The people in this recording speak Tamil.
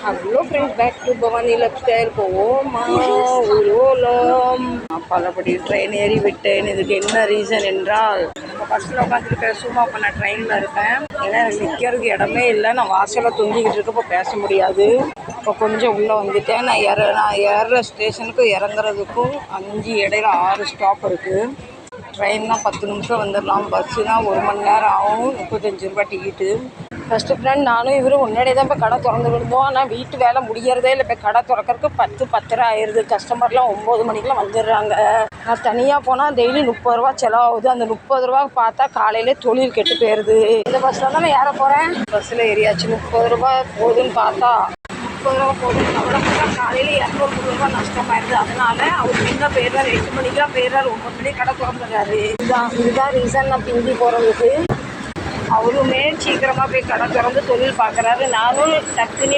Hello friends, back to Bhavani lifestyle. போவோமா ஊர்வலம். பலபடி ட்ரெயின் ஏறி விட்டேன். இதுக்கு என்ன ரீசன் என்றால், இப்போ பஸ்ஸில் உட்காந்துட்டு பேசுவோமா, அப்போ நான் ட்ரெயினில் இருக்கேன். ஏன்னா எனக்கு நிற்கிறதுக்கு இடமே இல்லை. நான் வாசலில் தொங்கிக்கிட்டு இருக்கப்போ பேச முடியாது. இப்போ கொஞ்சம் உள்ளே வந்துட்டேன். நான் ஏறுற ஸ்டேஷனுக்கு இறங்குறதுக்கும் 5 இடையில 6 ஸ்டாப் இருக்குது. ட்ரெயின்னா 10 நிமிஷம் வந்துடலாம். பஸ்ஸுனா 1 மணி நேரம் ஆகும். 35 ரூபா டிக்கெட்டு. ஃபஸ்ட்டு ஃப்ரெண்ட் நானும் இவரும் முன்னாடியே தான் இப்போ கடை திறந்துக்கிடுவோம். ஆனால் வீட்டு வேலை முடியறதே இல்லை. இப்போ கடை திறக்கறதுக்கு 10-10:30 ஆயிடுது. கஸ்டமர்லாம் 9 மணிக்கெலாம் வந்துடுறாங்க. நான் தனியாக போனால் டெய்லி 30 ரூபா செலவாகுது. அந்த 30 ரூபா பார்த்தா காலையிலே தொழில் கெட்டு போயிடுது. இந்த பஸ்ஸில் தான் நான் ஏற போகிறேன். பஸ்ஸில் ஏறியாச்சு. 30 ரூபா போகுதுன்னு பார்த்தா 30 ரூபா போகுது. அவ்வளோ பார்த்தா காலையில் 200 ரூபா நஷ்டமாயிருது. அதனால அவர் என்ன போயிடுறாரு, 8 மணிக்கெலாம் போயிடுறாரு, 9 மணிக்கு கடை திறந்துடுறாரு. இதுதான் ரீசன் நான் பிந்தி போகிறதுக்கு. அவருமே சீக்கிரமாக போய் கடை திறந்து தொழில் பார்க்குறாரு. நானும் டக்குன்னு